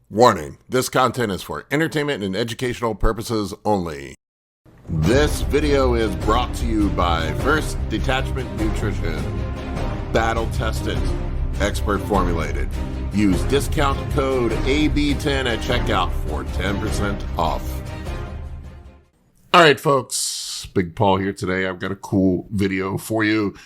Warning, this content is for entertainment and educational purposes only. This video is brought to you by First Detachment Nutrition. Battle tested, expert formulated. Use discount code AB10 at checkout for 10% off. All right, folks, Big Paul here today. I've got a cool video for you.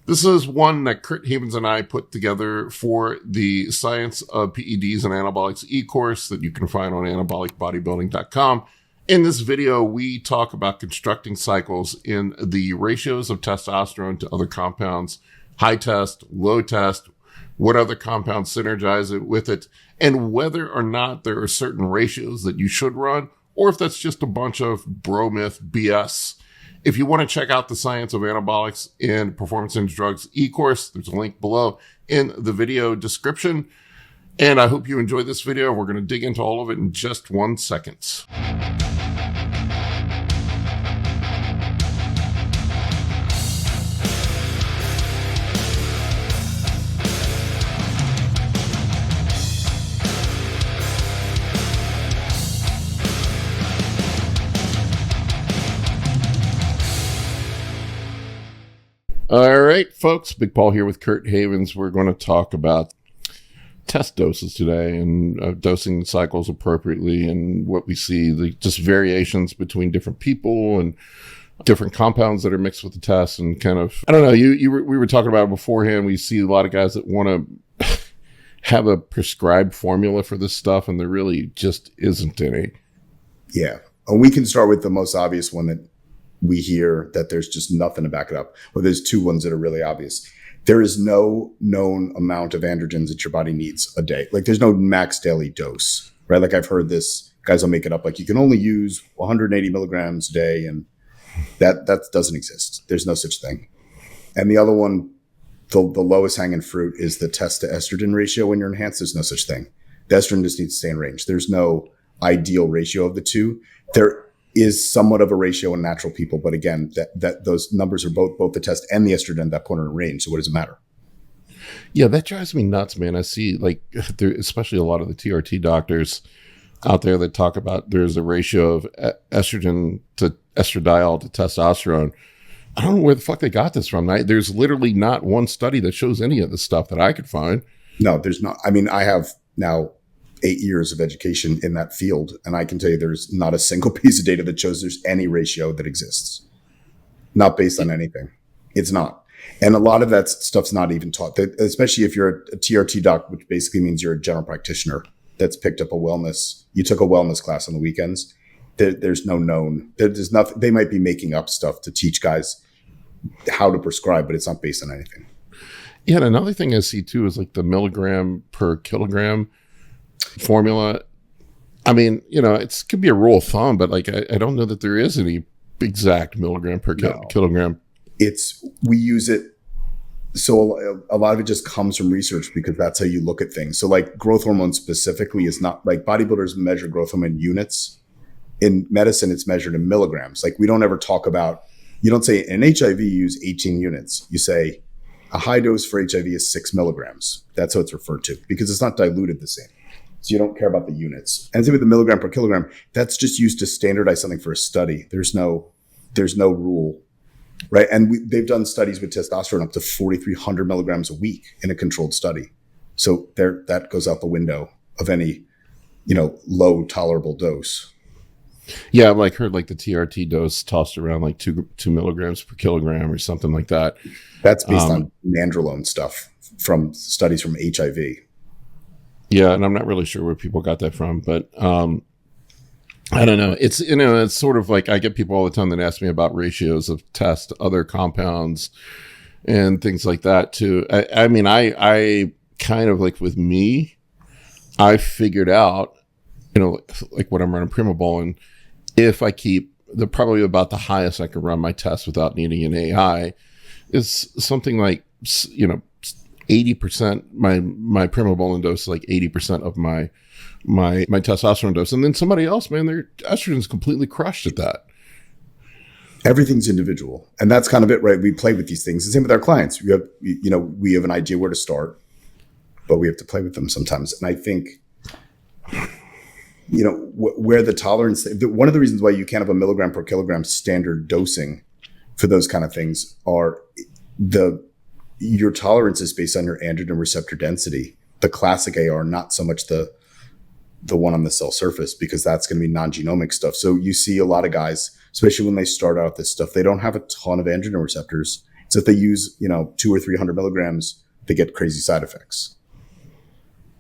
This is one that Kurt Havens and I put together for the Science of PEDs and Anabolics e-course that you can find on anabolicbodybuilding.com. In this video, we talk about constructing cycles in the ratios of testosterone to other compounds, high test, low test, what other compounds synergize it with it, and whether or not there are certain ratios that you should run, or if that's just a bunch of bro myth BS. If you want to check out the Science of Anabolics and Performance Enhancing Drugs e-course, there's a link below in the video description. And I hope you enjoyed this video. We're going to dig into all of it in just 1 second. All right, folks, Big Paul here with Kurt Havens. We're going to talk about test doses today and dosing cycles appropriately and what we see, just variations between different people and different compounds that are mixed with the test and kind of, I don't know, we were talking about it beforehand. We see a lot of guys that want to have a prescribed formula for this stuff, and there really just isn't any. Yeah. And we can start with the most obvious one that we hear, that there's just nothing to back it up. Well, there's two ones that are really obvious. There is no known amount of androgens that your body needs a day. Like there's no max daily dose, right? Like I've heard this, guys will make it up. Like you can only use 180 milligrams a day, and that doesn't exist. There's no such thing. And the other one, the lowest hanging fruit, is the test to estrogen ratio when you're enhanced. There's no such thing. The estrogen just needs to stay in range. There's no ideal ratio of the two. There is somewhat of a ratio in natural people, but again, that those numbers are both the test and the estrogen that put in range. So what does it matter? Yeah, that drives me nuts, man. I see, like, there, especially a lot of the TRT doctors out there that talk about there's a ratio of estrogen to estradiol to testosterone. I don't know where the fuck they got this from. There's literally not one study that shows any of this stuff that I could find. No, there's not. I mean, I have now 8 years of education in that field, and I can tell you there's not a single piece of data that shows there's any ratio that exists. Not based on anything. It's not. And a lot of that stuff's not even taught, especially if you're a TRT doc, which basically means you're a general practitioner that's picked up you took a wellness class on the weekends. There's no known, there's nothing. They might be making up stuff to teach guys how to prescribe, but it's not based on anything. Yeah, and another thing I see too is like the milligram per kilogram formula. I mean, it could be a rule of thumb, but like I don't know that there is any exact milligram per kilogram. We use it. So a lot of it just comes from research, because that's how you look at things. So like growth hormone specifically is not, like, bodybuilders measure growth hormone units. In medicine, it's measured in milligrams. Like we don't ever talk about, you don't say in HIV you use 18 units. You say a high dose for HIV is 6 milligrams. That's how it's referred to, because it's not diluted the same. So you don't care about the units. And same with the milligram per kilogram, that's just used to standardize something for a study. There's no rule, right? And they've done studies with testosterone up to 4,300 milligrams a week in a controlled study. So that goes out the window of any, low tolerable dose. Yeah, I've heard the TRT dose tossed around like 2 milligrams per kilogram or something like that. That's based on nandrolone stuff from studies from HIV. Yeah, and I'm not really sure where people got that from, but I don't know. It's it's sort of like I get people all the time that ask me about ratios of test to other compounds and things like that too. I mean, I kind of, like, with me, I figured out, like when I'm running Primabol, and if I keep probably about the highest I can run my test without needing an AI is something like 80%. My Primabol dose is like 80% of my testosterone dose, and then somebody else, man, their estrogen's completely crushed at that. Everything's individual, and that's kind of it, right? We play with these things. The same with our clients. We have an idea where to start, but we have to play with them sometimes. And I think where the tolerance, one of the reasons why you can't have a milligram per kilogram standard dosing for those kind of things are your tolerance is based on your androgen receptor density, the classic AR, not so much the one on the cell surface, because that's going to be non-genomic stuff. So you see a lot of guys, especially when they start out this stuff, they don't have a ton of androgen receptors. So if they use, 200 or 300 milligrams, they get crazy side effects,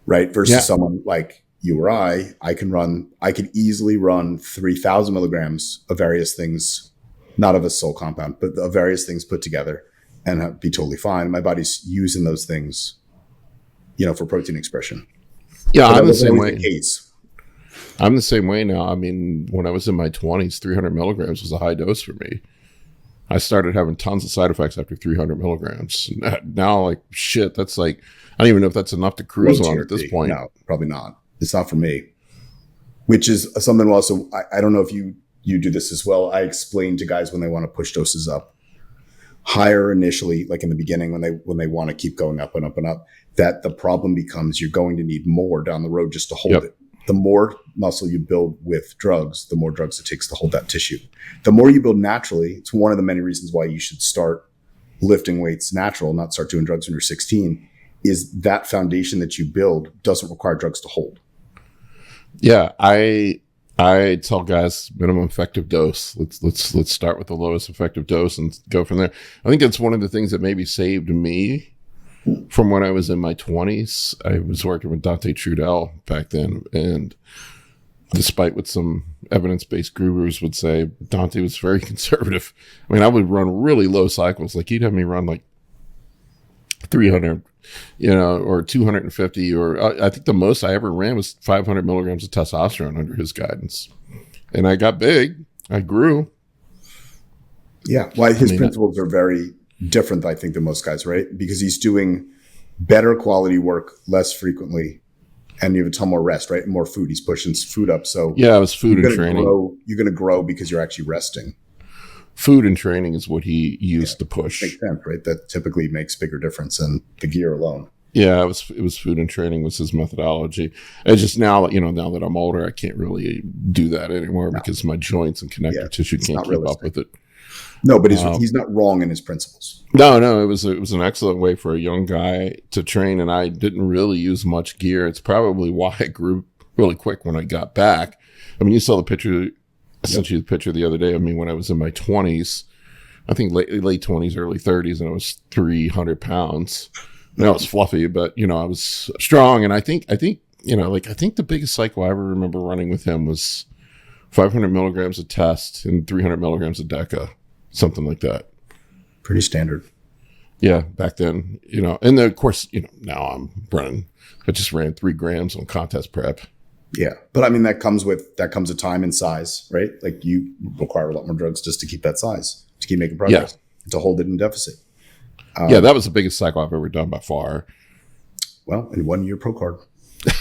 right? Versus someone like you or I can easily run 3,000 milligrams of various things, not of a sole compound, but of various things put together and be totally fine. My body's using those things, for protein expression. Yeah, I'm the same way. I'm the same way now. I mean, when I was in my 20s, 300 milligrams was a high dose for me. I started having tons of side effects after 300 milligrams. Now, like, shit, that's like, I don't even know if that's enough to cruise on at this point. No, probably not. It's not for me. Which is something also, I don't know if you do this as well. I explain to guys when they want to push doses up higher initially, like in the beginning, when they want to keep going up and up and up, that the problem becomes you're going to need more down the road just to hold it. The more muscle you build with drugs, the more drugs it takes to hold that tissue. The more you build naturally, it's one of the many reasons why you should start lifting weights natural, not start doing drugs when you're 16, is that foundation that you build doesn't require drugs to hold. Yeah, I tell guys minimum effective dose. Let's start with the lowest effective dose and go from there. I think that's one of the things that maybe saved me from when I was in my 20s. I was working with Dante Trudel back then, and despite what some evidence-based gurus would say, Dante was very conservative. I mean, I would run really low cycles. Like, he'd have me run like 300, or 250, or I think the most I ever ran was 500 milligrams of testosterone under his guidance. And I got big. I grew. Yeah. Well, his principles are very different, I think, than most guys, right? Because he's doing better quality work less frequently, and you have a ton more rest, right? And more food. He's pushing food up. So yeah, it was food and training. You're going to grow because you're actually resting. Food and training is what he used to push. Makes sense, right? That typically makes bigger difference than the gear alone. Yeah, it was food and training was his methodology. It's just now that I'm older, I can't really do that anymore because my joints and connective tissue can't keep up with it. No, but he's not wrong in his principles. No, it was an excellent way for a young guy to train, and I didn't really use much gear. It's probably why I grew really quick when I got back. I mean, you saw the picture. I sent you the picture the other day of me when I was in my 20s. I think late 20s, early 30s, and I was 300 pounds. And I was fluffy, but I was strong. And I think the biggest cycle I ever remember running with him was 500 milligrams of test and 300 milligrams of deca. Something like that. Pretty standard. Yeah, back then, and then of course, now I just ran 3 grams on contest prep. Yeah. But I mean, that comes a time and size, right? Like, you require a lot more drugs just to keep that size, to keep making progress, to hold it in deficit. That was the biggest cycle I've ever done by far. Well, in 1 year pro card.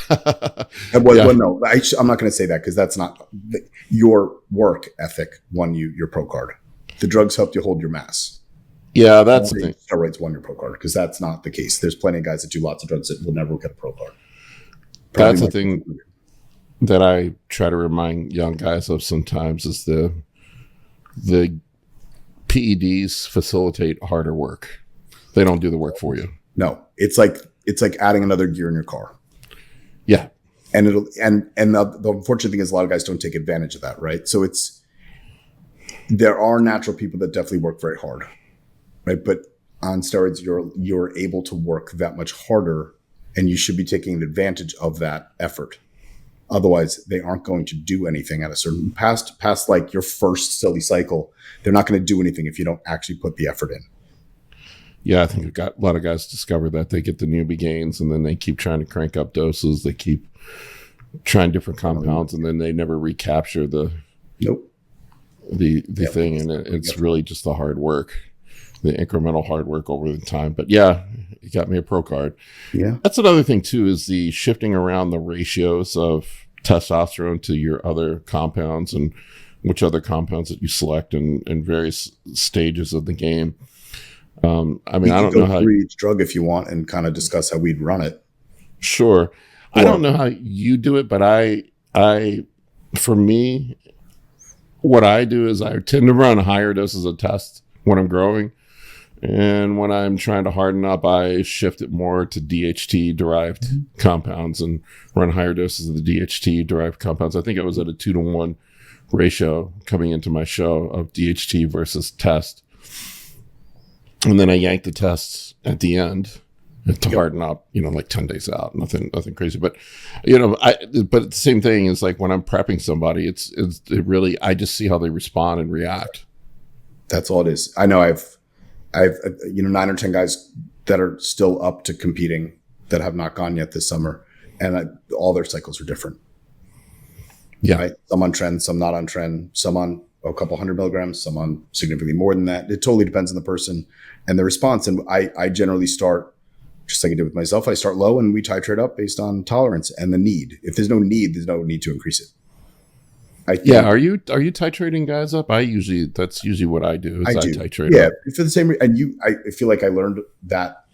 Well, no, I'm not going to say that, because that's not your work ethic won you your pro card. The drugs helped you hold your mass. Yeah, that's the thing. Steroids won your pro card, because that's not the case. There's plenty of guys that do lots of drugs that will never get a pro card. That's the thing that I try to remind young guys of sometimes is the PEDs facilitate harder work. They don't do the work for you. No, it's like adding another gear in your car. Yeah. And the unfortunate thing is a lot of guys don't take advantage of that, right? So there are natural people that definitely work very hard, right? But on steroids, you're able to work that much harder, and you should be taking advantage of that effort. Otherwise, they aren't going to do anything at a certain past like your first silly cycle. They're not going to do anything if you don't actually put the effort in. Yeah, I think a lot of guys discover that they get the newbie gains, and then they keep trying to crank up doses. They keep trying different compounds, and then they never recapture the thing. And it's really just the hard work, the incremental hard work over the time. But yeah, it got me a pro card. Yeah. That's another thing too, is the shifting around the ratios of testosterone to your other compounds, and which other compounds that you select in various stages of the game. I don't know how through each drug if you want, and kind of discuss how we'd run it. Sure. I don't know how you do it, but I For me, what I do is I tend to run higher doses of test when I'm growing. And when I'm trying to harden up, I shift it more to DHT derived compounds and run higher doses of the DHT derived compounds. I think I was at a 2-to-1 ratio coming into my show of DHT versus test. And then I yanked the tests at the end to harden up, like 10 days out. Nothing crazy. But, but the same thing is like when I'm prepping somebody, it really, I just see how they respond and react. That's all it is. I know I've 9 or 10 guys that are still up to competing that have not gone yet this summer, and all their cycles are different. Yeah, right? Some on trend, some not on trend, some on a couple 100 milligrams, some on significantly more than that. It totally depends on the person and the response. And I generally start, just like I did with myself, I start low and we titrate up based on tolerance and the need. If there's no need to increase it. Are you titrating guys up? That's usually what I do. I titrate. Yeah, up. For the same reason. And I feel like I learned that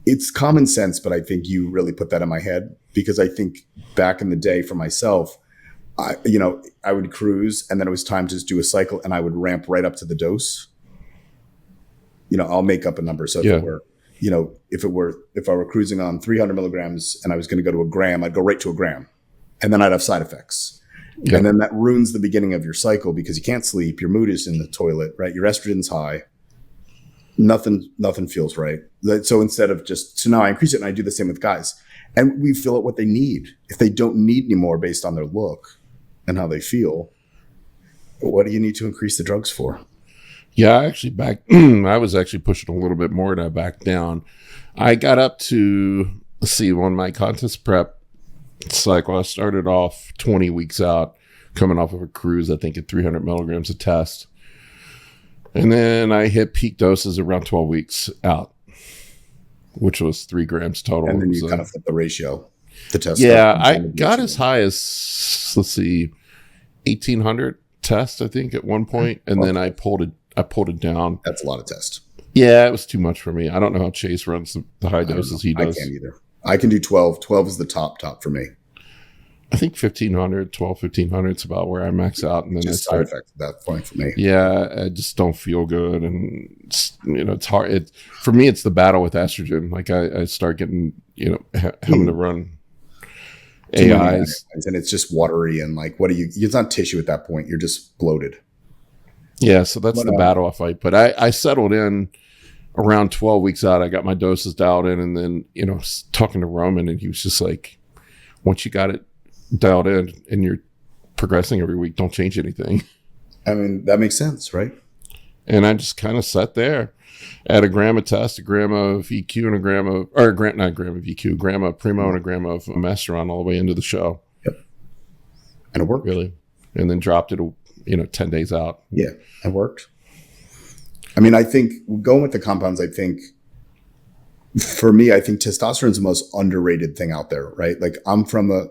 it's common sense, but I think you really put that in my head, because I think back in the day for myself, I would cruise and then it was time to just do a cycle and I would ramp right up to the dose. I'll make up a number. So if I were cruising on 300 milligrams and I was going to go to a gram, I'd go right to a gram, and then I'd have side effects. Yeah. And then that ruins the beginning of your cycle because you can't sleep. Your mood is in the toilet, right? Your estrogen's high. Nothing feels right. So instead of so now I increase it and I do the same with guys. And we fill out what they need. If they don't need any more based on their look and how they feel, what do you need to increase the drugs for? Yeah, I was actually pushing a little bit more and I backed down. I got up to, on my contest prep cycle, I started off 20 weeks out, coming off of a cruise, I think at 300 milligrams a test. And then I hit peak doses around 12 weeks out, which was 3 grams total. And then you kind of flip the ratio, the test. Yeah, I got as high as, 1,800 tests, I think, at one point. And then I pulled it down. That's a lot of tests. Yeah, it was too much for me. I don't know how Chase runs the high doses he does. I can't either. I can do 12. 12 is the top for me. I think 1,500 is about where I max out. And then just side effects at that point for me. Yeah, I just don't feel good. And, it's hard. For me, it's the battle with estrogen. Like I start getting, having to run AIs. And it's just watery and it's not tissue at that point. You're just bloated. Yeah, so that's the battle I fight. But I settled in around 12 weeks out. I got my doses dialed in, and then, talking to Roman, and he was just like, once you got it dialed in and you're progressing every week, don't change anything. I mean, that makes sense, right? And I just kind of sat there at a gram of test, a gram of EQ, and a gram of Primo and a gram of Masteron all the way into the show. Yep. And it worked. Really. And then dropped it, 10 days out. Yeah, it worked. I mean, I think going with the compounds, for me, I think testosterone is the most underrated thing out there, right? Like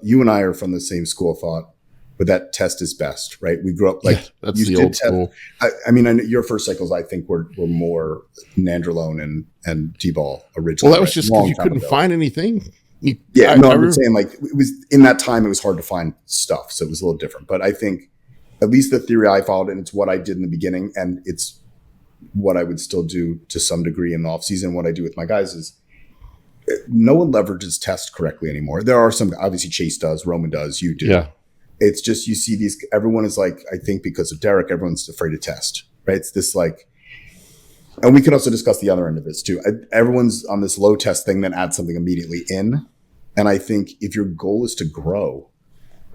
you and I are from the same school of thought, but that test is best, right? We grew up that's the old school. I mean, your first cycles, I think were more nandrolone and D-ball originally. Well, that was just because you couldn't find anything. I'm saying it was in that time, it was hard to find stuff. So it was a little different, but I think at least the theory I followed, and it's what I did in the beginning, and it's what I would still do to some degree in the off season. What I do with my guys is no one leverages test correctly anymore. There are some, obviously Chase does, Roman does, you do. Yeah. It's just, you see these, everyone is I think because of Derek, everyone's afraid to test, right? It's this and we could also discuss the other end of this too. Everyone's on this low test thing, then add something immediately in. And I think if your goal is to grow,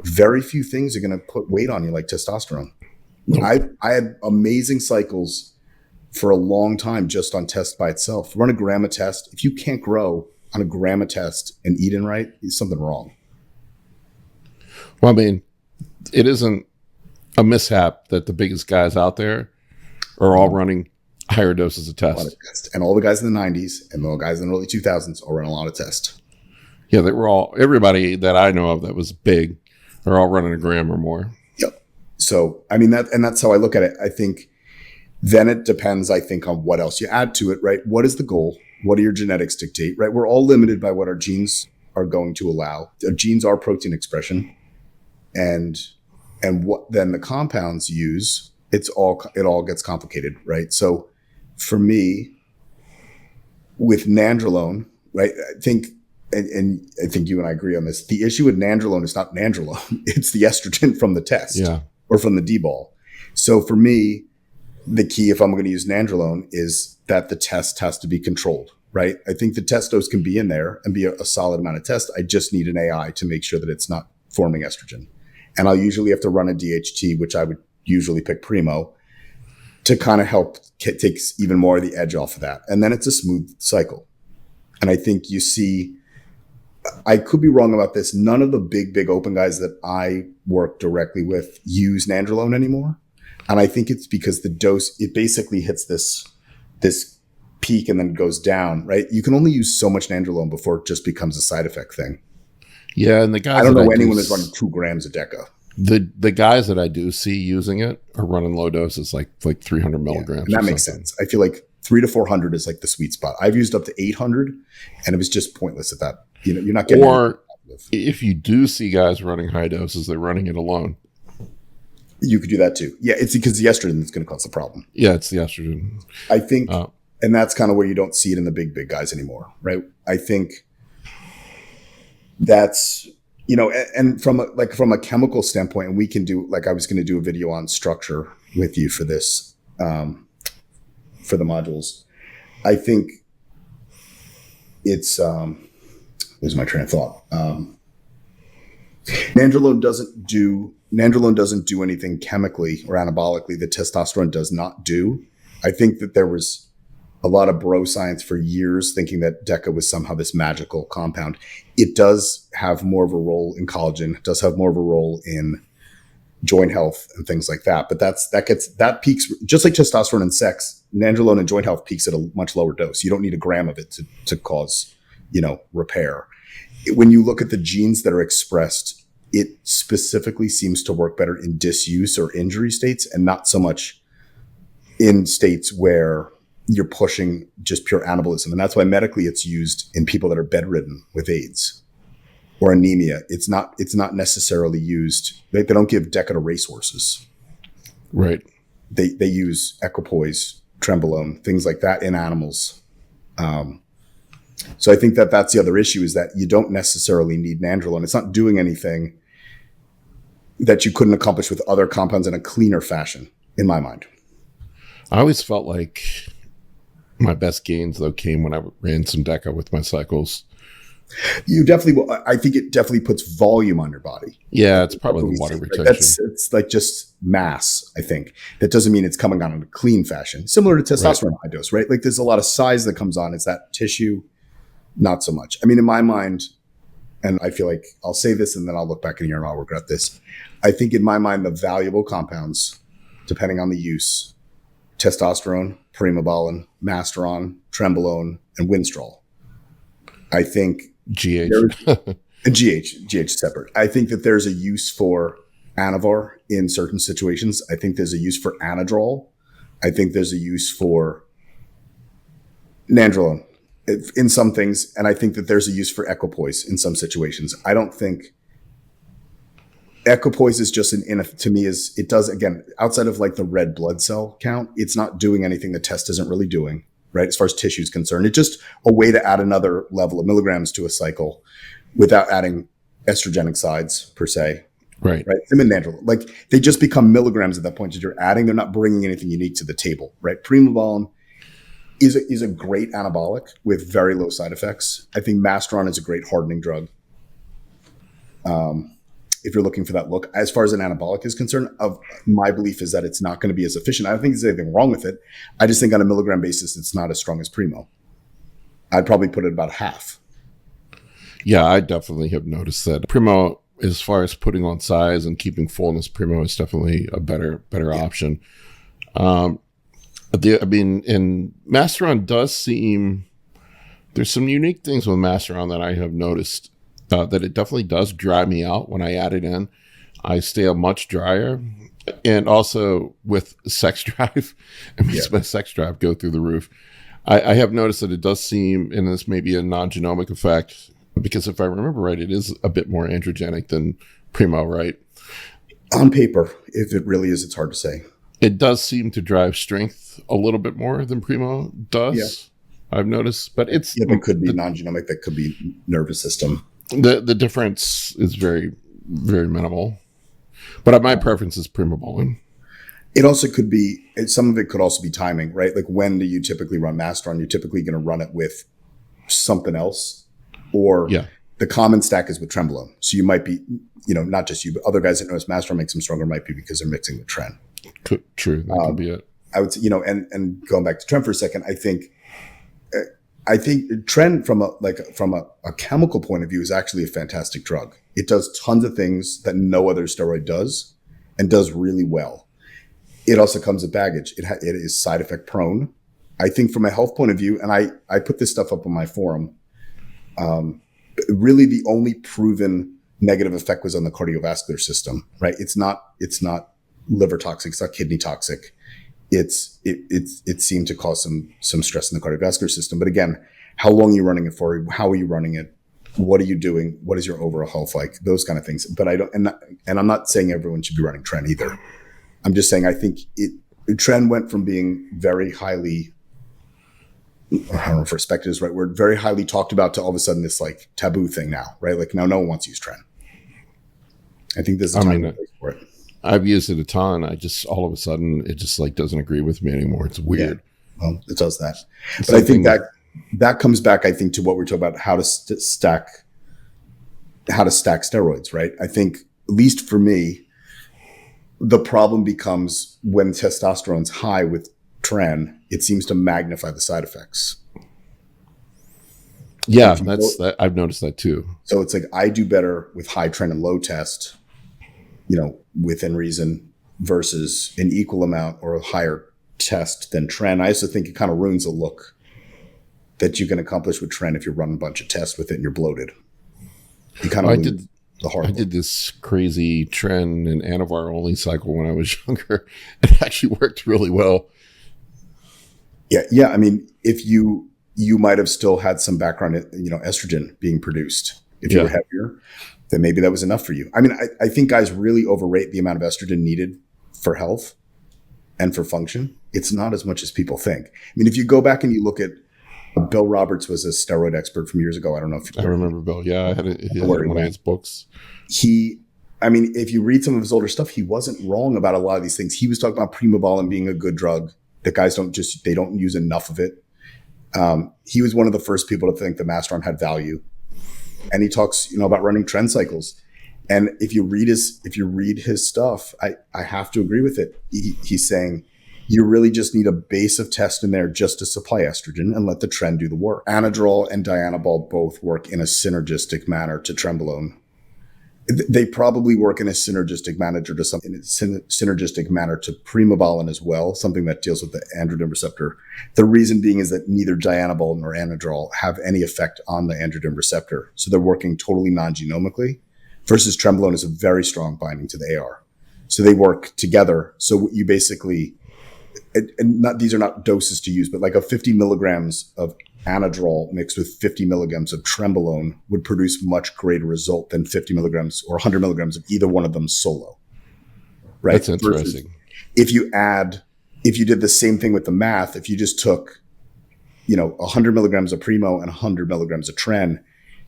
very few things are going to put weight on you like testosterone. Nope. I had amazing cycles for a long time just on test by itself. Run a gram of test. If you can't grow on a gram of test and eat in right, there's something wrong. Well, I mean, it isn't a mishap that the biggest guys out there are all running higher doses of test. And all the guys in the 90s and the guys in the early 2000s are running a lot of test. Yeah, everybody that I know of that was big are all running a gram or more. Yep. So, I mean, that's how I look at it. I think then it depends, I think, on what else you add to it, right? What is the goal? What do your genetics dictate, right? We're all limited by what our genes are going to allow. Our genes are protein expression. and what then the compounds use, it all gets complicated, right? So for me, with nandrolone, right, I think, and I think you and I agree on this, the issue with nandrolone is not nandrolone, it's the estrogen from the test or from the D-ball. So for me, the key, if I'm going to use nandrolone, is that the test has to be controlled, right? I think the test dose can be in there and be a solid amount of test. I just need an AI to make sure that it's not forming estrogen. And I'll usually have to run a DHT, which I would usually pick Primo, to kind of help take even more of the edge off of that. And then it's a smooth cycle. And I think you see, I could be wrong about this, none of the big open guys that I work directly with use nandrolone anymore. And I think it's because the dose, it basically hits this peak and then goes down, right? You can only use so much nandrolone before it just becomes a side effect thing. Yeah, and the guys I don't know anyone that's running 2 grams a deca. The guys that I do see using it are running low doses, like 300 milligrams. And that makes sense. I feel like 300 to 400 is like the sweet spot. I've used up to 800, and it was just pointless at that. You know, you're not getting. Or if you do see guys running high doses, they're running it alone. You could do that too. Yeah, it's because the estrogen that's going to cause the problem. Yeah, it's the estrogen. I think, and that's kind of where you don't see it in the big guys anymore, right? I think that's, you know, and from a chemical standpoint, and we can do, like I was going to do a video on structure with you for this, for the modules. I think it's, lose my train of thought. Nandrolone doesn't do anything chemically or anabolically that testosterone does not do. I think that there was a lot of bro science for years thinking that deca was somehow this magical compound. It does have more of a role in collagen. It does have more of a role in joint health and things like that. But that peaks just like testosterone in sex. Nandrolone and joint health peaks at a much lower dose. You don't need a gram of it to cause, you know, repair. When you look at the genes that are expressed, it specifically seems to work better in disuse or injury states and not so much in states where you're pushing just pure anabolism. And that's why medically it's used in people that are bedridden with AIDS or anemia. It's not necessarily used. They don't give deca to racehorses. Right. They use equipoise, Trenbolone, things like that in animals. So I think that that's the other issue, is that you don't necessarily need nandrolone. It's not doing anything that you couldn't accomplish with other compounds in a cleaner fashion, in my mind. I always felt like my best gains, though, came when I ran some deca with my cycles. You definitely will. I think it definitely puts volume on your body. Yeah, it's probably the water retention. It's like just mass, I think. That doesn't mean it's coming on in a clean fashion. Similar to testosterone high dose, right? Like there's a lot of size that comes on. It's that tissue. Not so much. I mean, in my mind, and I feel like I'll say this and then I'll look back in a year and I'll regret this. I think in my mind, the valuable compounds, depending on the use, testosterone, primobolan, Masteron, Trenbolone, and Winstrol. I think GH. GH is separate. I think that there's a use for Anavar in certain situations. I think there's a use for Anadrol. I think there's a use for nandrolone in some things, and I think that there's a use for equipoise in some situations. I don't think equipoise is just to me is, it does, again, outside of like the red blood cell count, it's not doing anything the test isn't really doing, right? As far as tissue is concerned, it's just a way to add another level of milligrams to a cycle without adding estrogenic sides per se. Right. Them and nandrolone, like they just become milligrams at that point that you're adding. They're not bringing anything unique to the table, right? Primobolan is a great anabolic with very low side effects. I think Masteron is a great hardening drug. If you're looking for that look, as far as an anabolic is concerned, my belief is that it's not going to be as efficient. I don't think there's anything wrong with it. I just think on a milligram basis, it's not as strong as Primo. I'd probably put it about half. Yeah, I definitely have noticed that. Primo, as far as putting on size and keeping fullness, Primo is definitely a better option. And Masteron does seem, there's some unique things with Masteron that I have noticed, that it definitely does dry me out when I add it in. I stay much drier. And also with sex drive, it makes my sex drive go through the roof. I have noticed that it does seem, and this may be a non-genomic effect, because if I remember right, it is a bit more androgenic than Primo, right? On paper, if it really is, it's hard to say. It does seem to drive strength a little bit more than Primo does. Yeah. I've noticed, but it's that could be non-genomic, that could be nervous system. The difference is very, very minimal. But my preference is Primobolan. It also could be, some of it could also be timing, right? Like when do you typically run Masteron? You're typically going to run it with something else, or the common stack is with Trenbolone. So you might be, not just you, but other guys that notice Masteron makes them stronger might be because they're mixing with Tren. True, that could be it. I would say, and going back to Tren for a second, I think Tren from a chemical point of view is actually a fantastic drug. It does tons of things that no other steroid does, and does really well. It also comes with baggage. It is side effect prone. I think from a health point of view, and I put this stuff up on my forum, really the only proven negative effect was on the cardiovascular system, right? It's not liver toxic, it's not kidney toxic. It seemed to cause some stress in the cardiovascular system. But again, how long are you running it for? How are you running it? What are you doing? What is your overall health like? Those kind of things. But I don't, and I'm not saying everyone should be running Tren either. I'm just saying I think Tren went from being very highly, I don't know if respected is the right word, very highly talked about to all of a sudden this like taboo thing now, right? Like now no one wants to use Tren. I think this is time for it. I've used it a ton. I just, all of a sudden, it just like doesn't agree with me anymore. It's weird. Yeah. Well, it does that. But I think that comes back, I think, to what we're talking about, how to stack steroids, right? I think, at least for me, the problem becomes when testosterone's high with Tren, it seems to magnify the side effects. Yeah, I've noticed that too. So it's like I do better with high Tren and low test, within reason, versus an equal amount or a higher test than Tren. I also think it kind of ruins the look that you can accomplish with Tren if you run a bunch of tests with it and you're bloated. You kind of I did this crazy Tren and Anavar only cycle when I was younger. It actually worked really well. Yeah. I mean, if you might have still had some background, estrogen being produced. If you were heavier, then maybe that was enough for you. I mean, I think guys really overrate the amount of estrogen needed for health and for function. It's not as much as people think. I mean, if you go back and you look at Bill Roberts was a steroid expert from years ago. I don't know if you remember Bill. Yeah, I had one of his books. If you read some of his older stuff, he wasn't wrong about a lot of these things. He was talking about Primobolan being a good drug. That guys don't use enough of it. He was one of the first people to think the Masteron had value. And he talks, about running Tren cycles. And if you read his stuff, I have to agree with it. He's saying you really just need a base of test in there just to supply estrogen and let the Tren do the work. Anadrol and dianabol both work in a synergistic manner to Trenbolone. They probably work in a synergistic manner to Primobolan as well, something that deals with the androgen receptor. The reason being is that neither dianabol nor anadrol have any effect on the androgen receptor. So they're working totally non-genomically, versus Trenbolone is a very strong binding to the AR. So they work together. So you basically, these are not doses to use, but like a 50 milligrams of Anadrol mixed with 50 milligrams of Trenbolone would produce much greater result than 50 milligrams or 100 milligrams of either one of them solo. Right? That's interesting. Versus if you did the same thing with the math, if you just took, 100 milligrams of Primo and 100 milligrams of Tren,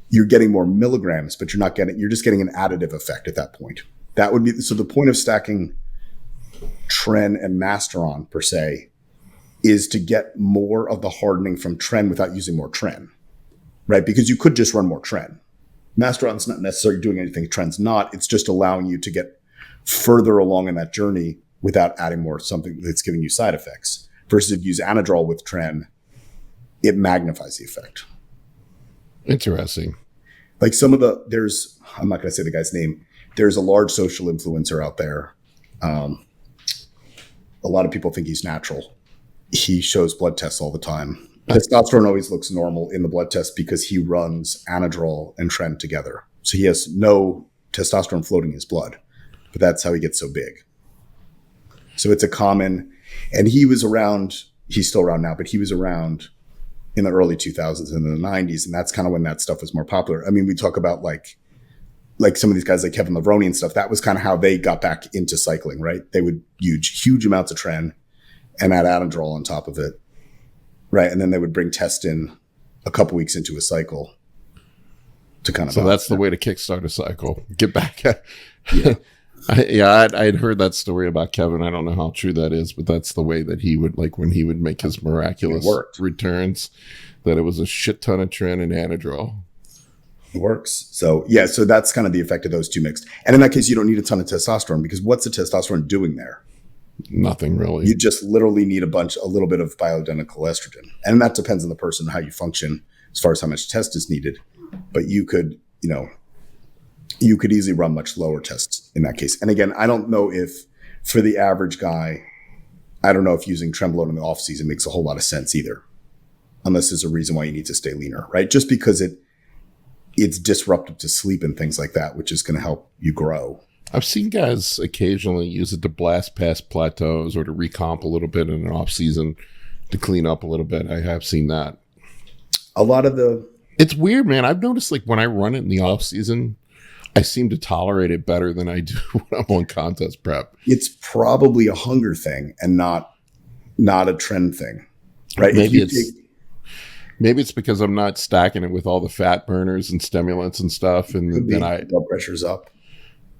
you're getting more milligrams, but you're just getting an additive effect at that point. That would be, so the point of stacking Tren and Masteron per se is to get more of the hardening from Tren without using more Tren, right? Because you could just run more Tren. Masteron's not necessarily doing anything Tren's not. It's just allowing you to get further along in that journey without adding more something that's giving you side effects. Versus if you use Anadrol with Tren, it magnifies the effect. Interesting. Like I'm not going to say the guy's name. There's a large social influencer out there. A lot of people think he's natural. He shows blood tests all the time. Testosterone always looks normal in the blood test because he runs Anadrol and Tren together. So he has no testosterone floating in his blood, but that's how he gets so big. So it's a common, and he was around, he's still around now, but he was around in the early 2000s and in the 90s. And that's kind of when that stuff was more popular. I mean, we talk about like like some of these guys like Kevin Levrone and stuff, that was kind of how they got back into cycling, right? They would use huge amounts of tren and add Anadrol on top of it, right? And then they would bring test in a couple weeks into a cycle to kind of. So that's the way to kickstart a cycle. Get back. Yeah. I'd heard that story about Kevin. I don't know how true that is, but that's the way that he would, like when he would make his miraculous returns, that it was a shit ton of tren and Anadrol. It works. So yeah, so that's kind of the effect of those two mixed. And in that case, you don't need a ton of testosterone, because what's the testosterone doing there? Nothing really. You just literally need a little bit of bioidentical estrogen. And that depends on the person, how you function as far as how much test is needed. But you could easily run much lower tests in that case. And again, I don't know if for the average guy, I don't know if using Trenbolone in the off season makes a whole lot of sense either, unless there's a reason why you need to stay leaner, right? Just because it's disruptive to sleep and things like that, which is going to help you grow. I've seen guys occasionally use it to blast past plateaus or to recomp a little bit in an off season to clean up a little bit. I have seen that. It's weird, man. I've noticed like when I run it in the off season, I seem to tolerate it better than I do when I'm on contest prep. It's probably a hunger thing and not a trend thing, right? Maybe it's because I'm not stacking it with all the fat burners and stimulants and stuff, and then blood pressure's up.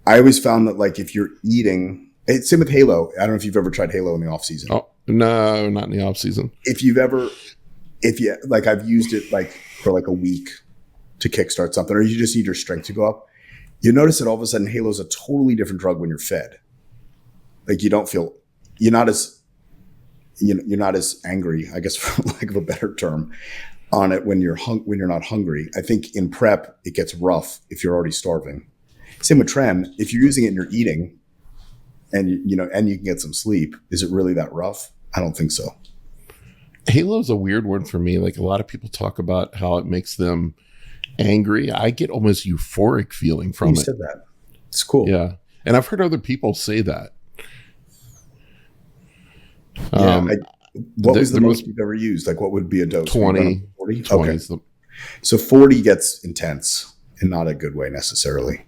I always found that like if you're eating, same with Halo. I don't know if you've ever tried Halo in the off season. Oh no, not in the off season. I've used it like for like a week to kickstart something, or you just need your strength to go up. You notice that all of a sudden Halo's a totally different drug when you're fed. Like you're not as angry, I guess, for lack of a better term, on it when you're not hungry. I think in prep it gets rough if you're already starving. Same with tren. If you're using it and you're eating, and you can get some sleep, is it really that rough? I don't think so. Halo's a weird one for me. Like a lot of people talk about how it makes them angry. I get almost euphoric feeling from it. You said that. It's cool. Yeah, and I've heard other people say that. What was the most you've ever used? Like what would be a dose? 20. 40? 20 Okay. So 40 gets intense in not a good way necessarily.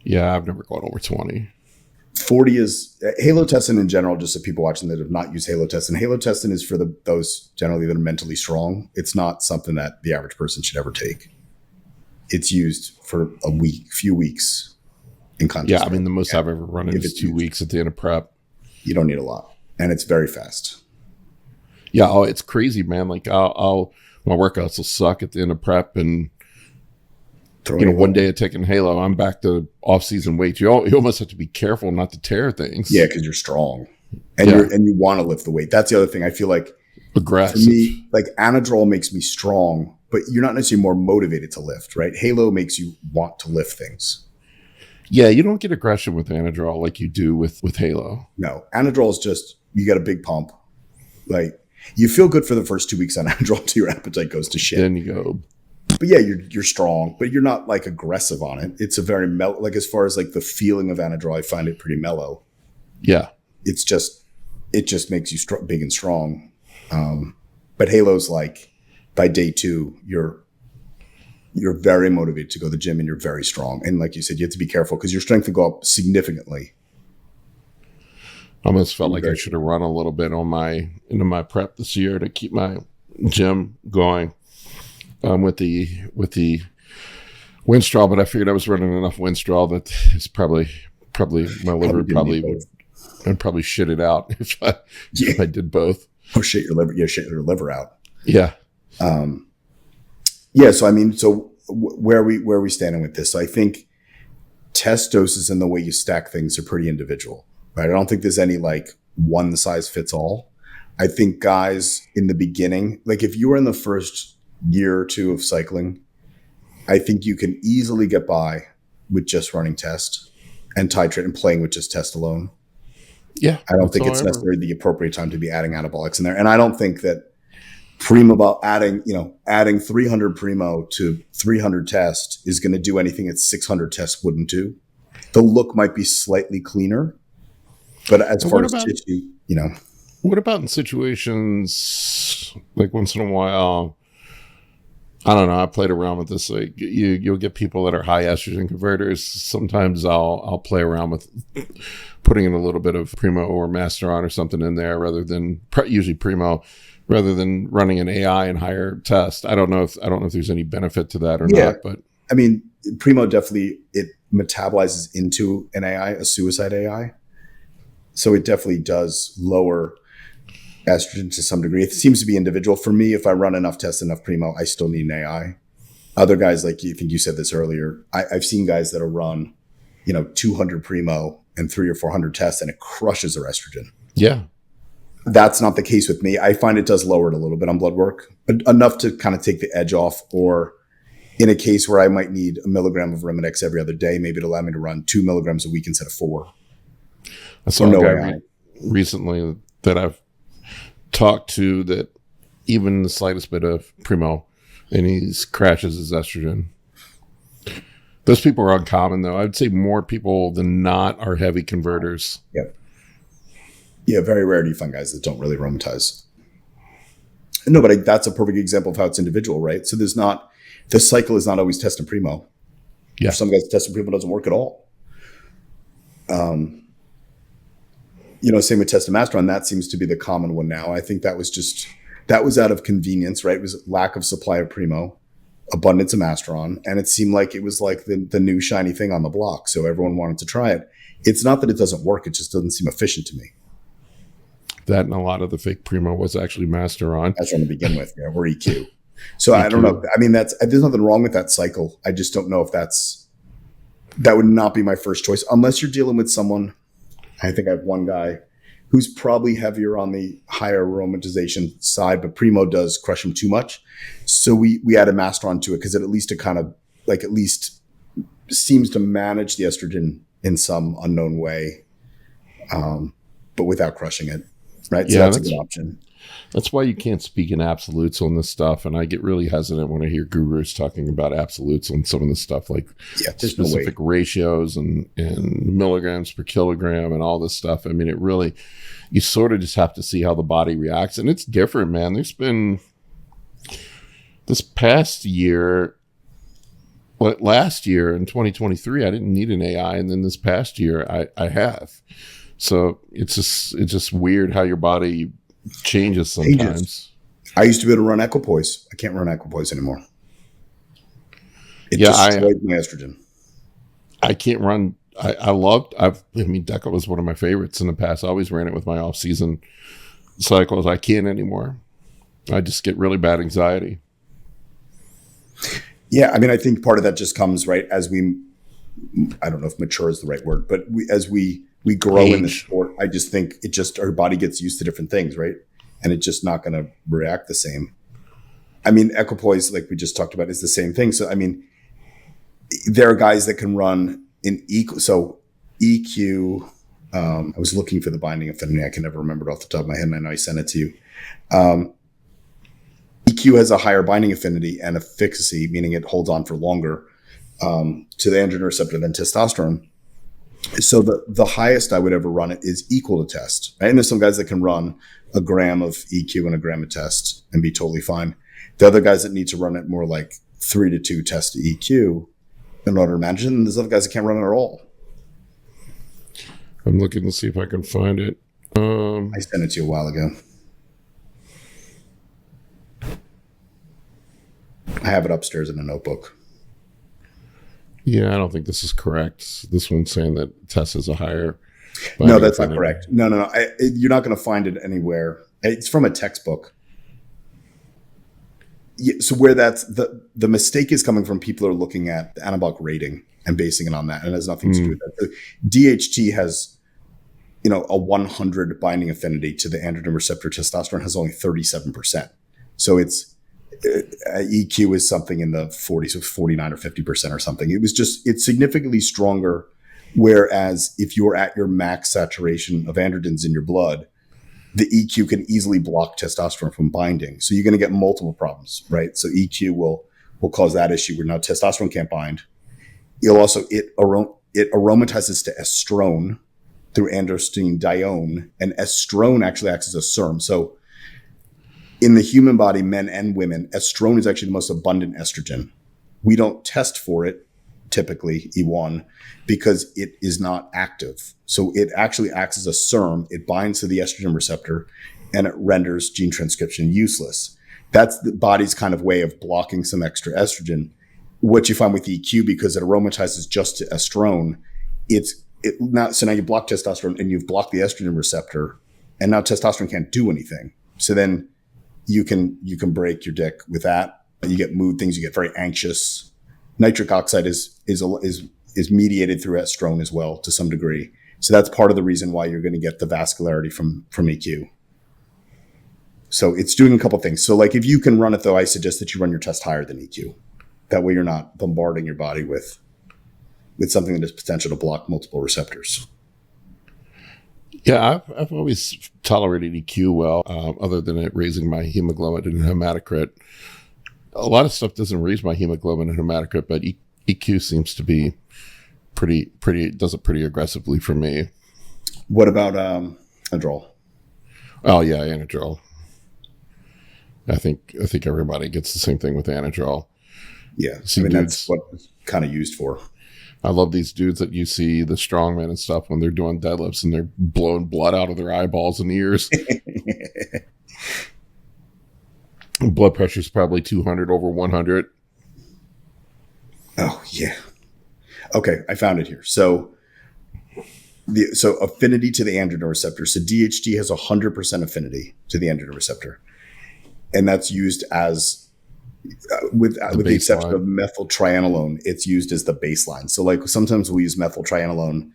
Yeah, I've never gone over 20. 40 is Halotestin in general, just so people watching that have not used Halotestin. Halotestin is for those generally that are mentally strong. It's not something that the average person should ever take. It's used for few weeks in contest. Yeah, I mean, the most I've ever run is 2 weeks at the end of prep. You don't need a lot. And it's very fast. Yeah, it's crazy, man. Like my workouts will suck at the end of prep, and one day of taking Halo, I'm back to off-season weight. You almost have to be careful not to tear things. Yeah, because you're strong, and you want to lift the weight. That's the other thing. I feel like aggressive. For me, like Anadrol makes me strong, but you're not necessarily more motivated to lift, right? Halo makes you want to lift things. Yeah, you don't get aggression with Anadrol like you do with Halo. No, Anadrol is just you get a big pump, like. You feel good for the first 2 weeks on Androgen until your appetite goes to shit. Then you go. But yeah, you're strong, but you're not like aggressive on it. It's a very like as far as like the feeling of Anadrol, I find it pretty mellow. Yeah. It just makes you big and strong. But Halo's like by day 2, you're very motivated to go to the gym and you're very strong. And like you said, you have to be careful because your strength will go up significantly. I almost felt like I should have run a little bit into my prep this year to keep my gym going with the Winstrol, but I figured I was running enough Winstrol that it's probably my liver would probably shit it out if I did both. Oh, shit your liver! Yeah, shit your liver out. Yeah. Yeah. So I mean, where are we standing with this? So I think test doses and the way you stack things are pretty individual. Right. I don't think there's any like one size fits all. I think guys in the beginning, like if you were in the first year or two of cycling, I think you can easily get by with just running test and titrate and playing with just test alone. Yeah. I don't think it's necessarily the appropriate time to be adding anabolics in there. And I don't think that adding 300 primo to 300 test is going to do anything that 600 tests wouldn't do. The look might be slightly cleaner. But as far as tissue, What about in situations like once in a while, I don't know. I played around with this. Like you'll get people that are high estrogen converters. Sometimes I'll play around with putting in a little bit of Primo or Masteron or something in there rather than usually Primo, rather than running an AI and higher test. I don't know if there's any benefit to that or not. But I mean, Primo definitely it metabolizes into an AI, a suicide AI, so it definitely does lower estrogen to some degree. It seems to be individual. For me, if I run enough tests, enough Primo, I still need an AI. Other guys, like you think you said this earlier, I've seen guys that are run, 200 Primo and 300 or 400 tests, and it crushes their estrogen. Yeah. That's not the case with me. I find it does lower it a little bit on blood work, enough to kind of take the edge off. Or in a case where I might need a milligram of Remedex every other day, maybe it'll allow me to run 2 milligrams a week instead of 4. I saw a guy recently that I've talked to that even the slightest bit of Primo, and he crashes his estrogen. Those people are uncommon, though. I'd say more people than not are heavy converters. Yep. Yeah, very rare do you find guys that don't really aromatize. No, but that's a perfect example of how it's individual, right? So the cycle is not always test and Primo. Yeah. For some guys, test and Primo doesn't work at all. Same with test and Masteron. That seems to be the common one now. I think that was out of convenience, right? It was lack of supply of Primo, abundance of Masteron, and it seemed like it was like the new shiny thing on the block. So everyone wanted to try it. It's not that it doesn't work; it just doesn't seem efficient to me. That and a lot of the fake Primo was actually Masteron. That's from to begin with, or EQ. So EQ. I don't know. I mean, there's nothing wrong with that cycle. I just don't know if that would not be my first choice unless you're dealing with someone. I think I have one guy who's probably heavier on the higher aromatization side, but Primo does crush him too much. So we added Masteron to it because at least seems to manage the estrogen in some unknown way, but without crushing it. Right. So that's a good option. That's why you can't speak in absolutes on this stuff. And I get really hesitant when I hear gurus talking about absolutes on some of this stuff, like specific ratios and milligrams per kilogram and all this stuff. I mean, you sort of just have to see how the body reacts. And it's different, man. There's been this past year, last year in 2023, I didn't need an AI. And then this past year I have. So it's just weird how your body changes sometimes. I used to be able to run equipoise. I can't run equipoise anymore. It destroyed my estrogen. I can't run. Deca was one of my favorites in the past. I always ran it with my off-season cycles. I can't anymore. I just get really bad anxiety. Yeah, I mean, I think part of that just comes right as I don't know if mature is the right word, but as we grow in the sport. I just think our body gets used to different things, right? And it's just not going to react the same. I mean, equipoise, like we just talked about, is the same thing. So, I mean, there are guys that can run in EQ. So EQ, I was looking for the binding affinity. I can never remember it off the top of my head, and I know I sent it to you. EQ has a higher binding affinity and efficacy, meaning it holds on for longer to the androgen receptor than testosterone. So the highest I would ever run it is equal to test. Right? And there's some guys that can run a gram of EQ and a gram of test and be totally fine. The other guys that need to run it more like 3-2 test to EQ in order to manage it. And there's other guys that can't run it at all. I'm looking to see if I can find it. I sent it to you a while ago. I have it upstairs in a notebook. Yeah, I don't think this is correct. This one's saying that test is a higher. No, that's not correct. No. You're not going to find it anywhere. It's from a textbook. Yeah, so where that's the mistake is coming from, people are looking at the anabolic rating and basing it on that, and it has nothing to do with that. So DHT has, a 100 binding affinity to the androgen receptor. Testosterone has only 37%. So it's EQ is something in the 40s, so 49 or 50% or something. It's significantly stronger. Whereas if you're at your max saturation of androgens in your blood, the EQ can easily block testosterone from binding. So you're going to get multiple problems, right? So EQ will cause that issue where now testosterone can't bind. It aromatizes to estrone through androstenedione, and estrone actually acts as a SERM. So In the human body, men and women, estrone is actually the most abundant estrogen. We don't test for it, typically, E1, because it is not active. So it actually acts as a SERM. It binds to the estrogen receptor and it renders gene transcription useless. That's the body's kind of way of blocking some extra estrogen. What you find with EQ, because it aromatizes just to estrone, so now you block testosterone and you've blocked the estrogen receptor, and now testosterone can't do anything. So then you can break your dick with that. You get mood things. You get very anxious. Nitric oxide is mediated through estrone as well to some degree. So that's part of the reason why you're going to get the vascularity from EQ. So it's doing a couple things. So like if you can run it though, I suggest that you run your test higher than EQ. That way you're not bombarding your body with something that has potential to block multiple receptors. Yeah, I've always tolerated EQ well, other than it raising my hemoglobin and hematocrit. A lot of stuff doesn't raise my hemoglobin and hematocrit, but EQ seems to be does it pretty aggressively for me. What about Anadrol? Oh yeah, Anadrol. I think everybody gets the same thing with Anadrol. Yeah, that's what it's kind of used for. I love these dudes that you see, the strongmen and stuff, when they're doing deadlifts and they're blowing blood out of their eyeballs and ears. Blood pressure is probably 200 over 100. Oh, yeah. Okay, I found it here. So affinity to the androgen receptor. So DHT has 100% affinity to the androgen receptor. And that's used as... with the exception of methyltrianolone, it's used as the baseline. So like sometimes we use methyltrianolone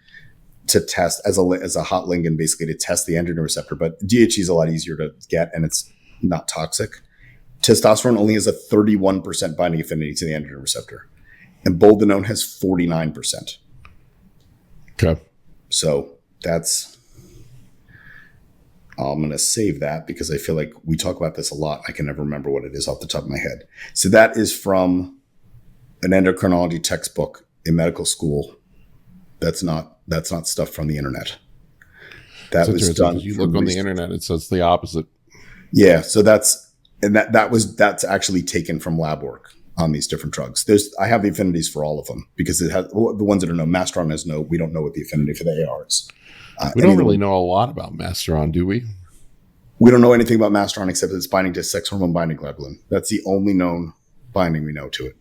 to test as a hot ligand, basically to test the androgen receptor, but DHT is a lot easier to get and it's not toxic. Testosterone only has a 31% binding affinity to the androgen receptor, and Boldenone has 49%. Okay. So I'm going to save that because I feel like we talk about this a lot. I can never remember what it is off the top of my head. So that is from an endocrinology textbook in medical school. That's not stuff from the internet. That was done. You look on the internet, it says the opposite. Yeah. So that's actually taken from lab work on these different drugs. I have the affinities for all of them because it has the ones that are no. Masteron has no. We don't know what the affinity for the AR is. We don't really know a lot about Masteron, do we? We don't know anything about Masteron except that it's binding to sex hormone binding globulin. That's the only known binding we know to it.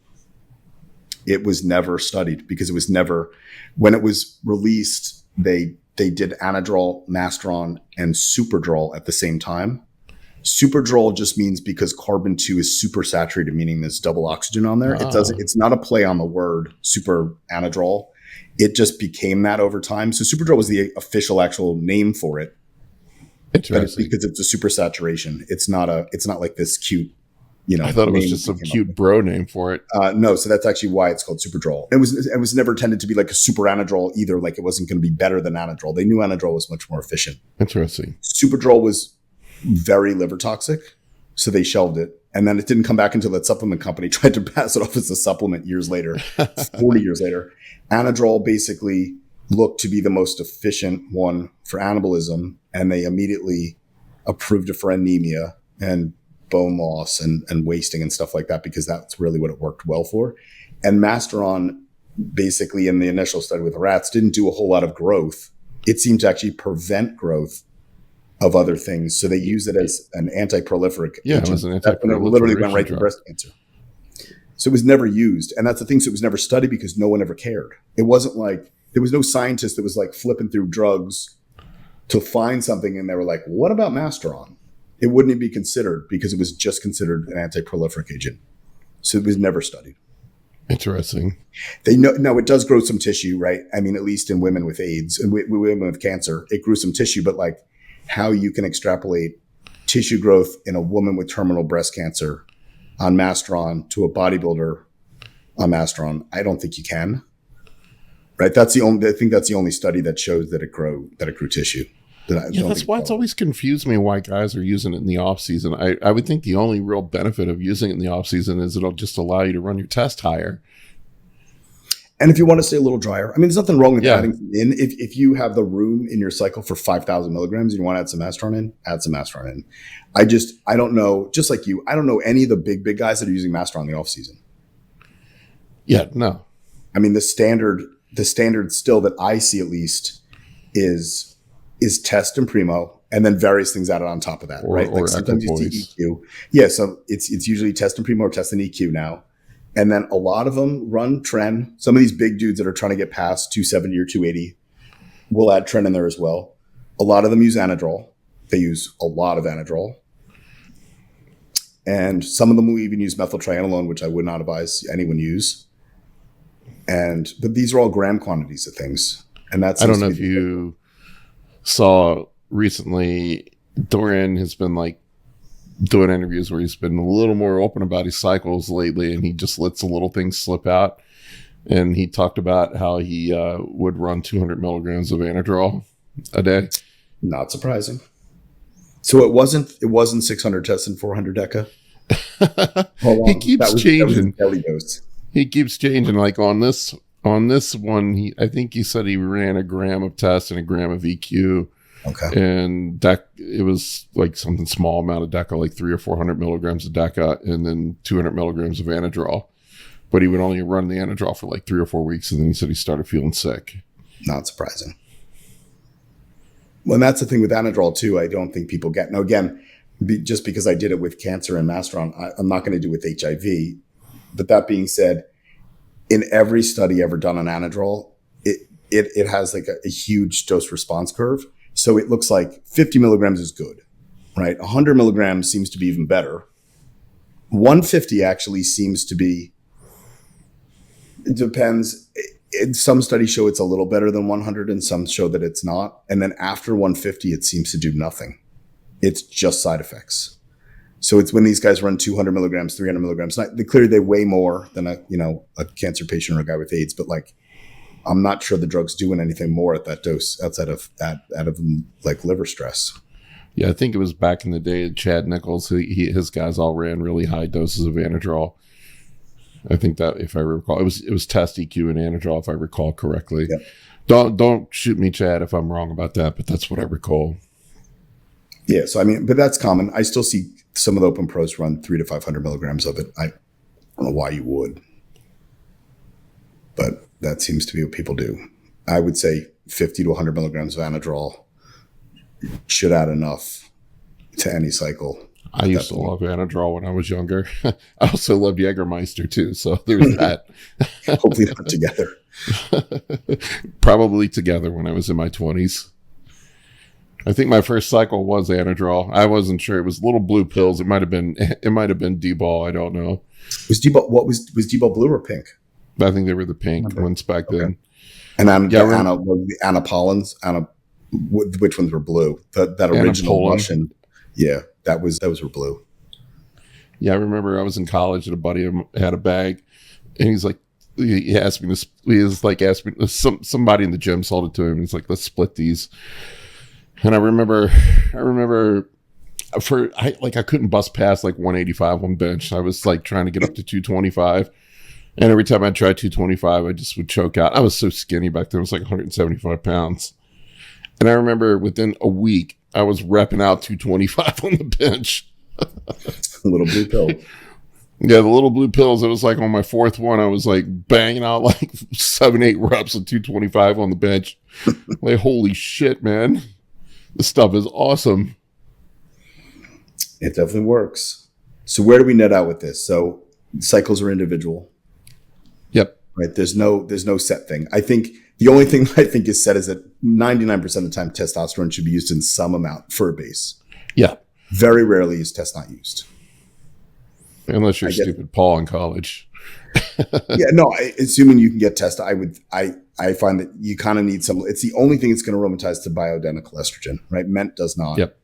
It was never studied because it was never, when it was released, they did Anadrol, Masteron, and Superdrol at the same time. Superdrol just means because carbon 2 is super saturated, meaning there's double oxygen on there. It's not a play on the word super Anadrol. It just became that over time. So Superdrol was the official actual name for it. Interesting. Because it's a super saturation. It's not like this cute, I thought it was just some cute bro name for it. No, so that's actually why it's called Superdrol. It was never intended to be like a super Anadrol either. Like it wasn't going to be better than Anadrol. They knew Anadrol was much more efficient. Interesting. Superdrol was very liver toxic, so they shelved it. And then it didn't come back until that supplement company tried to pass it off as a supplement years later, 40 years later. Anadrol basically looked to be the most efficient one for anabolism, and they immediately approved it for anemia and bone loss and wasting and stuff like that because that's really what it worked well for. And Masteron, basically in the initial study with the rats, didn't do a whole lot of growth. It seemed to actually prevent growth of other things. So they use it as an anti-proliferant agent. It was an anti-proliferation. It literally went right to breast cancer. So it was never used. And that's the thing. So it was never studied because no one ever cared. It wasn't like, there was no scientist that was like flipping through drugs to find something and they were like, what about Masteron? It wouldn't even be considered because it was just considered an anti-proliferant agent. So it was never studied. Interesting. They know, no, it does grow some tissue, right? I mean, at least in women with AIDS and women with cancer, it grew some tissue, but like how you can extrapolate tissue growth in a woman with terminal breast cancer on Masteron to a bodybuilder on Masteron, I don't think you can. Right? I think that's the only study that shows that it grew tissue. That's why it's always confused me why guys are using it in the off season. I would think the only real benefit of using it in the off season is it'll just allow you to run your test higher. And if you want to stay a little drier, I mean, there's nothing wrong with Yeah. adding in. If you have the room in your cycle for 5,000 milligrams and you want to add some Masteron in, add some Masteron in. I don't know, just like you, I don't know any of the big guys that are using Masteron in the off season. Yeah, no. I mean, the standard still that I see at least is test and primo, and then various things added on top of that, right? Like sometimes you see EQ. Yeah, so it's usually test and primo or test and EQ now. And then a lot of them run Tren. Some of these big dudes that are trying to get past 270 or 280 will add Tren in there as well. A lot of them use Anadrol. They use a lot of Anadrol. And some of them will even use methyltrianolone, which I would not advise anyone use. But these are all gram quantities of things. And that's, I don't know if you saw recently, Dorian has been like doing interviews where he's been a little more open about his cycles lately, and he just lets the little things slip out. And he talked about how he would run 200 milligrams of Anadrol a day. Not surprising. So it wasn't 600 tests and 400 deca. He keeps changing. That was dose. He keeps changing. Like on this one, I think he said he ran a gram of test and a gram of EQ. Okay. And it was like something small amount of deca, like 300 or 400 milligrams of deca, and then 200 milligrams of Anadrol. But he would only run the Anadrol for like 3 or 4 weeks, and then he said he started feeling sick. Not surprising. Well, and that's the thing with Anadrol too. I don't think people get. Now, again, just because I did it with cancer and Masteron, I'm not going to do it with HIV. But that being said, in every study ever done on Anadrol, it has like a huge dose response curve. So it looks like 50 milligrams is good, right? 100 milligrams seems to be even better. 150 actually seems to be, it depends. Some studies show it's a little better than 100 and some show that it's not. And then after 150, it seems to do nothing. It's just side effects. So it's when these guys run 200 milligrams, 300 milligrams. Clearly they weigh more than a cancer patient or a guy with AIDS, but like, I'm not sure the drug's doing anything more at that dose outside of like liver stress. Yeah, I think it was back in the day, Chad Nichols, his guys all ran really high doses of Anadrol. I think that, if I recall, it was test EQ and Anadrol, if I recall correctly. Yep. Don't shoot me, Chad, if I'm wrong about that, but that's what I recall. Yeah, so I mean, but that's common. I still see some of the open pros run 300 to 500 milligrams of it. I don't know why you would, but that seems to be what people do. I would say 50 to 100 milligrams of Anadrol should add enough to any cycle. I used to love Anadrol when I was younger. I also loved Jägermeister too, so there's that. Hopefully not together. Probably together when I was in my 20s. I think my first cycle was Anadrol. I wasn't sure. It was little blue pills. It might have been D-ball. I don't know. Was D-ball blue or pink? I think they were the pink ones back then. And Anapollins, which ones were blue? That original Russian. Yeah, those were blue. Yeah, I remember I was in college and a buddy of mine had a bag, and he's like, he asked me to. He was like, asked me. Somebody in the gym sold it to him. He's like, let's split these. And I remember I couldn't bust past like 185 on bench. I was like trying to get up to 225. And every time I tried 225, I just would choke out. I was so skinny back then. I was like 175 pounds. And I remember within a week, I was repping out 225 on the bench. Little blue pill. Yeah, the little blue pills. It was like on my fourth one, I was like banging out like 7-8 reps of 225 on the bench. Like, holy shit, man. This stuff is awesome. It definitely works. So where do we net out with this? So cycles are individual. Yep. Right. There's no set thing. I think the only thing I think is set is that 99% of the time testosterone should be used in some amount for a base. Yeah. Very rarely is test not used. Unless you're stupid Paul in college. Yeah, no, assuming you can get test, I find that you kind of need some. It's the only thing that's going to aromatize to bioidentical estrogen, right? Ment does not. Yep.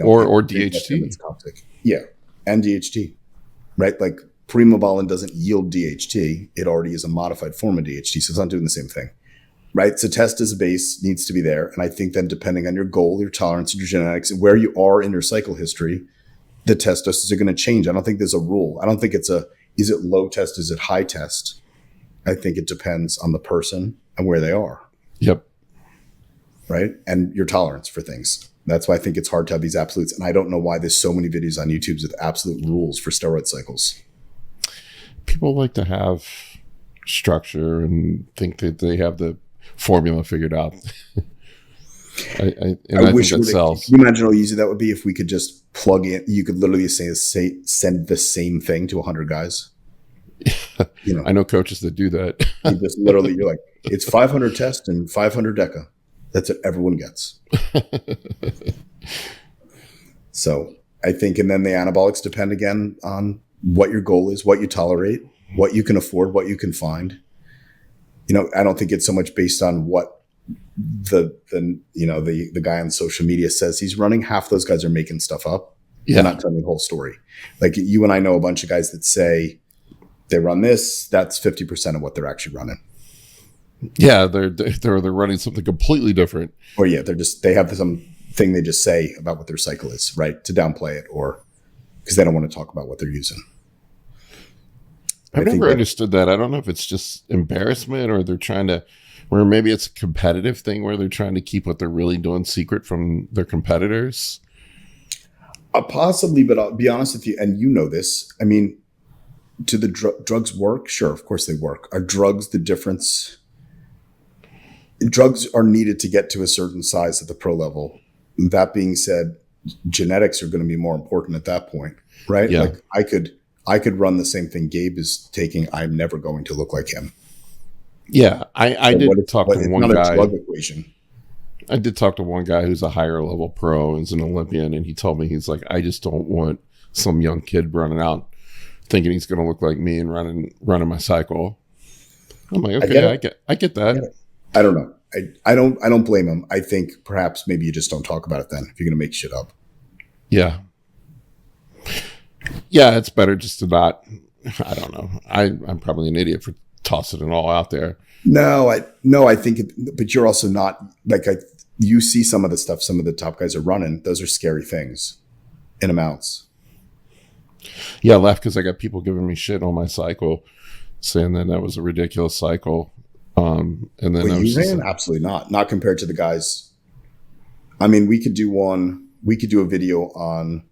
Or DHT. It's toxic. Yeah, and DHT, right? Like primobolan doesn't yield DHT. It already is a modified form of DHT, so it's not doing the same thing, right? So test as a base needs to be there, and I think then depending on your goal, your tolerance, your genetics, and where you are in your cycle history, the test doses are going to change. I don't think there's a rule. I don't think is it low test? Is it high test? I think it depends on the person and where they are. Yep. Right. And your tolerance for things. That's why I think it's hard to have these absolutes. And I don't know why there's so many videos on YouTube with absolute rules for steroid cycles. People like to have structure and think that they have the formula figured out. I think that sells. Can you imagine how easy that would be if we could just plug in? You could literally send the same thing to 100 guys. You know, I know coaches that do that. you just literally, you're like, it's 500 test and 500 deca. That's what everyone gets. So I think, and then the anabolics depend again on what your goal is, what you tolerate, what you can afford, what you can find. You know, I don't think it's so much based on what the guy on social media says he's running. Half those guys are making stuff up. Yeah. They're not telling the whole story. Like you and I know a bunch of guys that say they run this, that's 50% of what they're actually running. Yeah, they're running something completely different. Or yeah, they have some thing they just say about what their cycle is, right? To downplay it, or because they don't want to talk about what they're using. I've never understood that. I don't know if it's just embarrassment or they're trying to, or maybe it's a competitive thing where they're trying to keep what they're really doing secret from their competitors. Possibly, but I'll be honest with you, and you know this. I mean, do the drugs work? Sure, of course they work. Are drugs the difference? Drugs are needed to get to a certain size at the pro level. That being said, genetics are going to be more important at that point, right? Yeah. Like I could run the same thing Gabe is taking. I'm never going to look like him. Yeah, I did talk to one guy. A drug equation. I did talk to one guy who's a higher level pro, who's an Olympian, and he told me, he's like, I just don't want some young kid running out thinking he's going to look like me and running my cycle. I'm like, okay, I get that. I don't know. I don't blame him. I think perhaps maybe you just don't talk about it then if you're going to make shit up. Yeah. Yeah, it's better just to not. I don't know. I'm probably an idiot for tossing it all out there. No, I think, but you're also not like you see some of the stuff some of the top guys are running. Those are scary things in amounts. Yeah, I left because I got people giving me shit on my cycle, saying that was a ridiculous cycle. And then you ran? Absolutely not compared to the guys. I mean, we could do a video on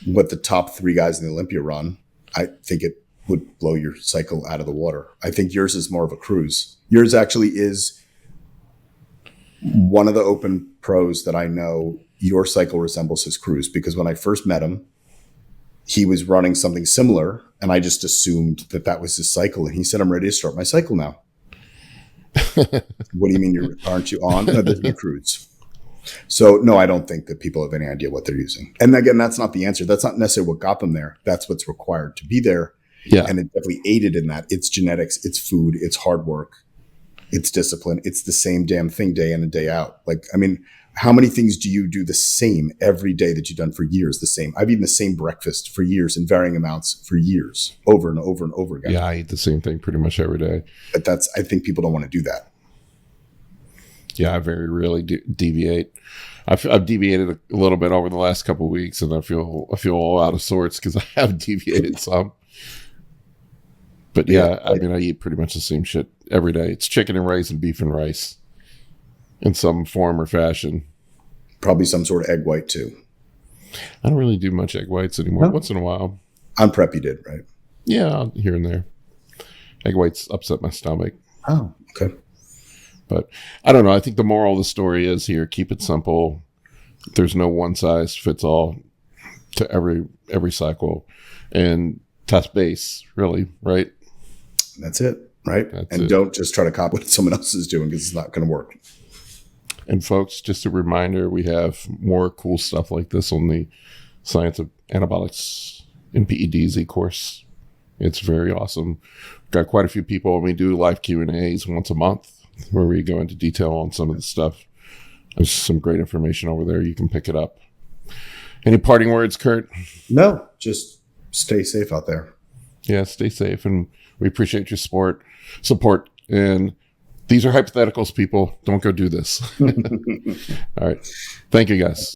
what the top 3 guys in the Olympia run. I think it would blow your cycle out of the water. I think yours is more of a cruise. Yours actually is one of the open pros that I know. Your cycle resembles his cruise, because when I first met him, he was running something similar and I just assumed that was his cycle. And he said, I'm ready to start my cycle now. What do you mean aren't you on? No, this is your cruise. So no, I don't think that people have any idea what they're using. And again, that's not the answer. That's not necessarily what got them there. That's what's required to be there. Yeah. And it definitely aided in that. It's genetics, it's food, it's hard work, it's discipline. It's the same damn thing day in and day out. Like, I mean, how many things do you do the same every day that you've done for years? The same. I've eaten the same breakfast for years in varying amounts for years, over and over and over again. Yeah, I eat the same thing pretty much every day. But I think people don't want to do that. Yeah, I very rarely deviate. I've deviated a little bit over the last couple of weeks, and I feel all out of sorts because I have deviated some. But yeah, I mean, I eat pretty much the same shit every day. It's chicken and rice and beef and rice in some form or fashion. Probably some sort of egg white too. I don't really do much egg whites anymore. No. Once in a while. On prep you did, right? Yeah, here and there. Egg whites upset my stomach. Oh, okay. But I don't know. I think the moral of the story is here, keep it simple. There's no one size fits all to every cycle. And test base, really, right? That's it, right? Don't just try to copy what someone else is doing, because it's not going to work. And folks, just a reminder, we have more cool stuff like this on the Science of Anabolics and PEDZ course. It's very awesome. Got quite a few people, and we do live Q&As once a month where we go into detail on some of the stuff. There's some great information over there. You can pick it up. Any parting words, Kurt? No, just stay safe out there. Yeah, stay safe, and we appreciate your support. And these are hypotheticals, people. Don't go do this. All right. Thank you, guys.